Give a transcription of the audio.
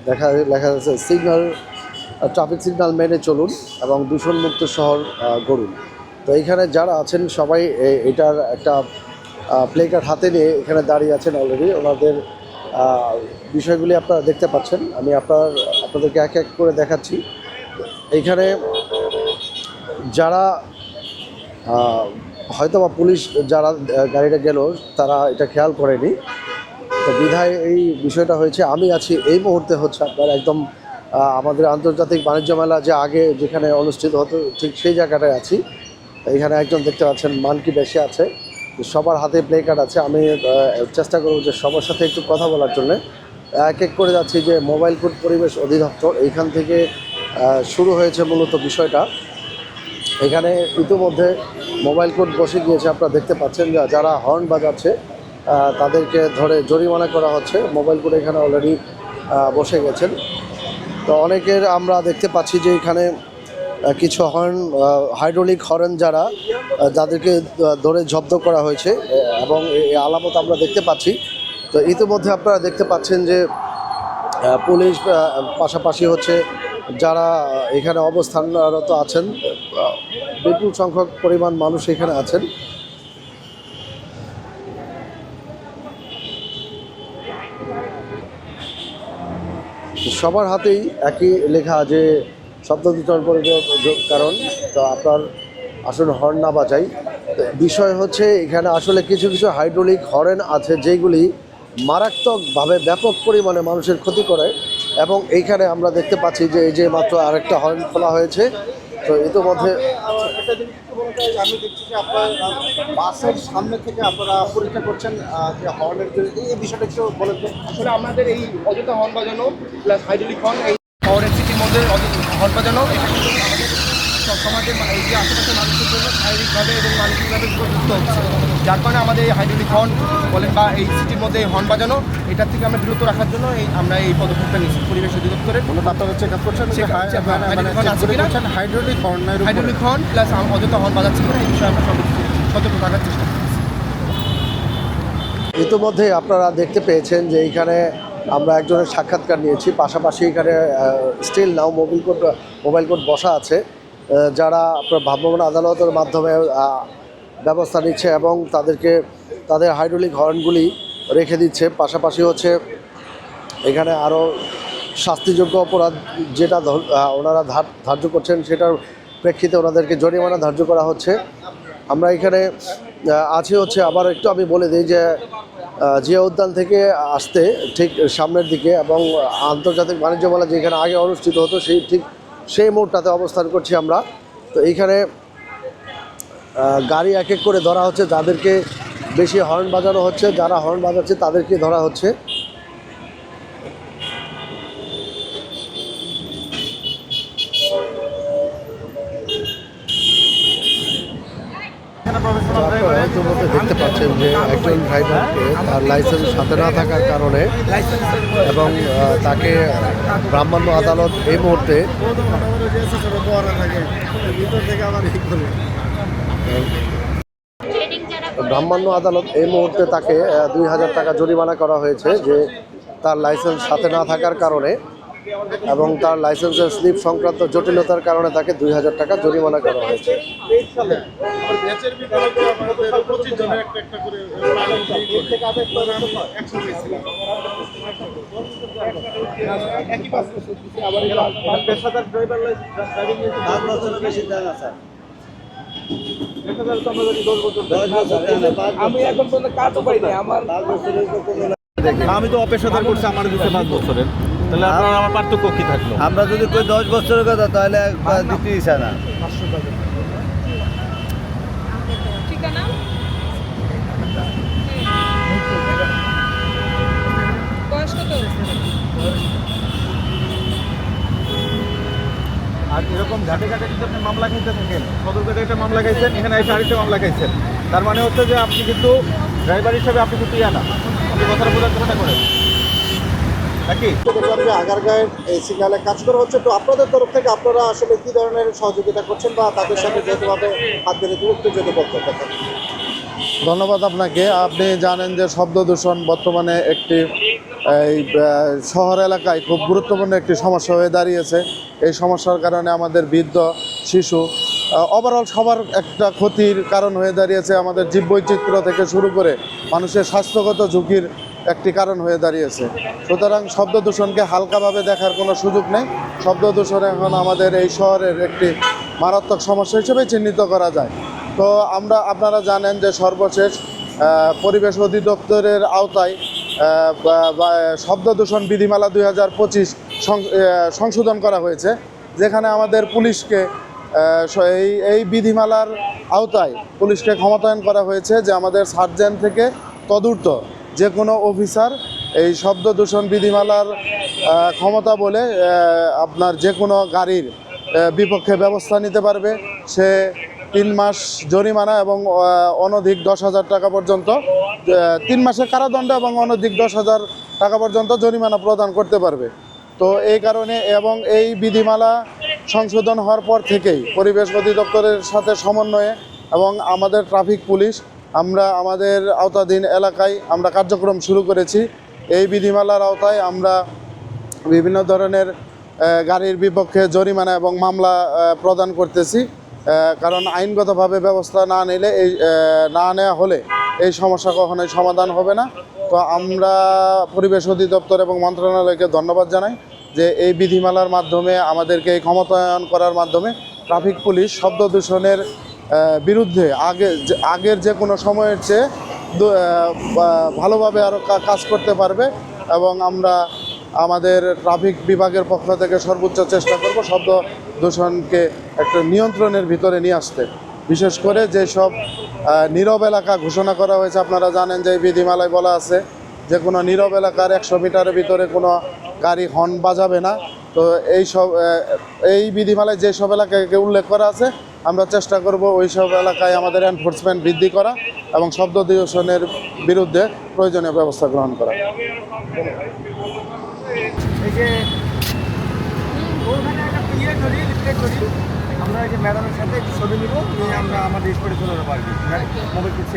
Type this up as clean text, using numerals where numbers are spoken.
লেখা আছে signal, traffic signal মেনে চলুন এবং দূষণমুক্ত শহর গড়ুন। তো এইখানে যারা আছেন সবাই এটার একটা প্লে কার্ড হাতে নিয়ে এখানে দাঁড়িয়ে আছেন অলরেডি। ওনাদের বিষয়গুলি আপনারা দেখতে পাচ্ছেন। আমি আপনাদেরকে এক এক করে দেখাচ্ছি। এইখানে যারা হয়তো বা পুলিশ যারা গাড়িটা গেল তারা এটা খেয়াল করেনি, তো বিধায় এই বিষয়টা হয়েছে। আমি আছি এই মুহূর্তে হচ্ছে আপনার একদম আমাদের আন্তর্জাতিক বাণিজ্য মেলা যে আগে যেখানে অনুষ্ঠিত হতো ঠিক সেই জায়গাটায় আছি। এখানে একজন দেখতে পাচ্ছেন মানকি বেশি আছে, সবার হাতে প্লে কার্ড আছে। আমি চেষ্টা করব যে সবার সাথে একটু কথা বলার জন্য। এক এক করে যাচ্ছি যে মোবাইল কোড পরিবেশ অধিদপ্তর এইখান থেকে শুরু হয়েছে মূলত বিষয়টা। এখানে ইতিমধ্যে মোবাইল কোড বসে গিয়েছে, আপনারা দেখতে পাচ্ছেন যে যারা হর্ন বাজাচ্ছে তাদেরকে ধরে জরিমানা করা হচ্ছে। মোবাইল কোড এখানে অলরেডি বসে গেছেন। তো অনেকের আমরা দেখতে পাচ্ছি যে এখানে কিছু হর্ন হাইড্রোলিক হর্ন যাদেরকে ধরে জব্দ করা হয়েছে এবং এই আলামত আমরা দেখতে পাচ্ছি। তো ইতিমধ্যে আপনারা দেখতে পাচ্ছেন যে পুলিশ পাশাপাশি হচ্ছে যারা এখানে অবস্থানরত আছেন, বিপুল সংখ্যক পরিমাণ মানুষ এখানে আছেন। সবার হাতেই একই লেখা যে শব্দ দূষণ কারণ, তো আপনার আসলে হর্ন না বাজাই। বিষয় হচ্ছে এখানে আসলে কিছু কিছু হাইড্রোলিক হর্ন আছে যেগুলি মারাত্মকভাবে ব্যাপক পরিমাণে মানুষের ক্ষতি করে। এবং এইখানে আমরা দেখতে পাচ্ছি যে এই যে মাত্র আরেকটা হর্ন খোলা হয়েছে। তো ইতিমধ্যে আমি দেখছি যে আপনার বাসের সামনে থেকে আপনারা পরীক্ষা করছেন যে হর্নের এই বিষয়টা একটু বলেন তো। আসলে আমাদের এই অযথা হর্ন বাজানো প্লাস হাইড্রোলিক হর্ন, এই শহরের সিটির মধ্যে হর্ন বাজানো, এটা কিন্তু আমাদের সমাজের এই যে আশেপাশের মানুষের জন্য শারীরিকভাবে এবং মানসিকভাবে ক্ষতিগ্রস্ত হচ্ছে। যার কারণে আমাদের এই হাইড্রোলিক হর্ন বলেন বা এই সিটির মধ্যে এই হর্ন বাজানো, এটার থেকে আমরা বিরত রাখার জন্য আমরা এই পদক্ষেপটা নিচ্ছি পরিবেশ অধিদপ্তরের। আপনারা চেক আপ করছেন হাইড্রোলিক হর্ন প্লাস অযথা হর্ন বাজাচ্ছে কিনা এই বিষয়ে আমরা সতর্ক থাকার চেষ্টা করছি। ইতিমধ্যে আপনারা দেখতে পেয়েছেন যে এইখানে আমরা একজনের সাক্ষাৎকার নিয়েছি, পাশাপাশি এখানে স্টিল নাও মোবাইল কোড বসা আছে, যারা আপনার ভ্রাম্যমাণ আদালতের মাধ্যমে ব্যবস্থা নিচ্ছে এবং তাদের হাইড্রোলিক হর্নগুলি রেখে দিচ্ছে। পাশাপাশি হচ্ছে এখানে আরও শাস্তিযোগ্য অপরাধ যেটা ওনারা ধার্য করছেন সেটার প্রেক্ষিতে ওনাদেরকে জরিমানা ধার্য করা হচ্ছে। আমরা এখানে আছি হচ্ছে আবার একটু আমি বলে দিই যে জিয়া উদ্যান থেকে আসতে ঠিক সামনের দিকে এবং আন্তর্জাতিক বাণিজ্য মেলা যেখানে আগে অনুষ্ঠিত হতো সেই মোড়টাতে অবস্থান করছি আমরা। তো এইখানে গাড়ি এক এক করে ধরা হচ্ছে, যাদেরকে বেশি হর্ন বাজানো হচ্ছে, যারা হর্ন বাজাচ্ছে তাদেরকে ধরা হচ্ছে। দেখতে পাচ্ছেন যে একজন ড্রাইভারকে তার লাইসেন্স সাথে না থাকার কারণে এবং তাকে ব্রাহ্মণ্য আদালত এই মুহূর্তে তাকে 2000 টাকা জরিমানা করা হয়েছে যে তার লাইসেন্স সাথে না থাকার কারণে এবং তার লাইসেন্সের স্লিপ সংক্রান্ত জটিলতার কারণে তাকে 2000 টাকা জরিমানা করা হয়েছে। আমি তো অপেশাদার করছি, আমার দিতে 5 বছরের, তাহলে আপনার আমার পার্থক্য কি থাকলো? আমরা যদি কই 10 বছরের কথা তাহলে দিতেই চায় না। আর এরকম ঘাটে ঘাটে যদি আপনি মামলা খাইতে থাকেন, সদরঘাটে একটা মামলা খাইছেন, এখানে এসে আরেকটা মামলা খাইছেন, তার মানে হচ্ছে যে আপনি কিন্তু ড্রাইভার হিসাবে আপনি কিন্তু না, আপনি কথাটা বোঝার চেষ্টা করেন নাকি? দেখলাম যে আগারগাঁয়ের এই সিগন্যালে কাজ করা হচ্ছে, তো আপনাদের তরফ থেকে আপনারা আসলে কী ধরনের সহযোগিতা করছেন বা তাদের সাথে যেহেতুভাবে হাত বেঁধে দূরত্ব যেতে বলতে পারেন? ধন্যবাদ আপনাকে। আপনি জানেন যে শব্দ দূষণ বর্তমানে একটি এই শহর এলাকায় খুব গুরুত্বপূর্ণ একটি সমস্যা হয়ে দাঁড়িয়েছে। এই সমস্যার কারণে আমাদের বৃদ্ধ, শিশু, ওভারঅল সবার একটা ক্ষতির কারণ হয়ে দাঁড়িয়েছে। আমাদের জীববৈচিত্র্য থেকে শুরু করে মানুষের স্বাস্থ্যগত ঝুঁকির একটি কারণ হয়ে দাঁড়িয়েছে। সুতরাং শব্দ দূষণকে হালকাভাবে দেখার কোনো সুযোগ নেই। শব্দ দূষণ এখন আমাদের এই শহরের একটি মারাত্মক সমস্যা হিসেবে চিহ্নিত করা যায়। তো আপনারা জানেন যে সর্বশেষ পরিবেশ অধিদপ্তরের আওতায় শব্দ দূষণ বিধিমালা 2025 সংশোধন করা হয়েছে, যেখানে আমাদের পুলিশকে এই বিধিমালার আওতায় পুলিশকে ক্ষমতায়ন করা হয়েছে যে আমাদের সার্জেন্ট থেকে তদূর্ধ্ব যে কোনো অফিসার এই শব্দ দূষণ বিধিমালার ক্ষমতা বলে আপনার যে কোনো গাড়ির বিপক্ষে ব্যবস্থা নিতে পারবে। সে 3 মাস জরিমানা এবং অনধিক 10,000 টাকা পর্যন্ত, 3 মাসের কারাদণ্ড এবং অনধিক 10,000 টাকা পর্যন্ত জরিমানা প্রদান করতে পারবে। তো এই কারণে এবং এই বিধিমালা সংশোধন হওয়ার পর থেকেই পরিবেশ অধিদপ্তরের সাথে সমন্বয়ে এবং আমাদের ট্রাফিক পুলিশ আমরা আমাদের আওতাধীন এলাকায় আমরা কার্যক্রম শুরু করেছি। এই বিধিমালার আওতায় আমরা বিভিন্ন ধরনের গাড়ির বিপক্ষে জরিমানা এবং মামলা প্রদান করতেছি, কারণ আইনগতভাবে ব্যবস্থা না নেওয়া হলে এই সমস্যা কখনোই সমাধান হবে না। তো আমরা পরিবেশ অধিদপ্তর এবং মন্ত্রণালয়কে ধন্যবাদ জানাই যে এই বিধিমালার মাধ্যমে আমাদেরকে এই ক্ষমতায়ন করার মাধ্যমে ট্রাফিক পুলিশ শব্দ দূষণের বিরুদ্ধে আগের যে কোনো সময়ের চেয়ে ভালোভাবে আরও কাজ করতে পারবে। এবং আমরা আমাদের ট্রাফিক বিভাগের পক্ষ থেকে সর্বোচ্চ চেষ্টা করব শব্দ দূষণকে একটা নিয়ন্ত্রণের ভিতরে নিয়ে আসতে। বিশেষ করে যেসব নীরব এলাকা ঘোষণা করা হয়েছে, আপনারা জানেন যে এই বিধিমালায় বলা আছে যে কোনো নীরব এলাকার 100 মিটারের ভিতরে কোনো গাড়ি হর্ন বাজাবে না। তো এই বিধিমালায় যেসব এলাকাকে উল্লেখ করা আছে আমরা চেষ্টা করব ওই সব এলাকায় আমাদের এনফোর্সমেন্ট বৃদ্ধি করা এবং শব্দ দূষণের বিরুদ্ধে প্রয়োজনীয় ব্যবস্থা গ্রহণ করা। এই যে ওখানে একটা ক্লিয়ার করি, রিফ্লেক্ট করি, আমরা এই যে ম্যাডামের সাথে একটু ছবি নিব, নিয়ে আমরা আমাদের স্পটে চলে যাবো আর কি। মোবাইল কিছু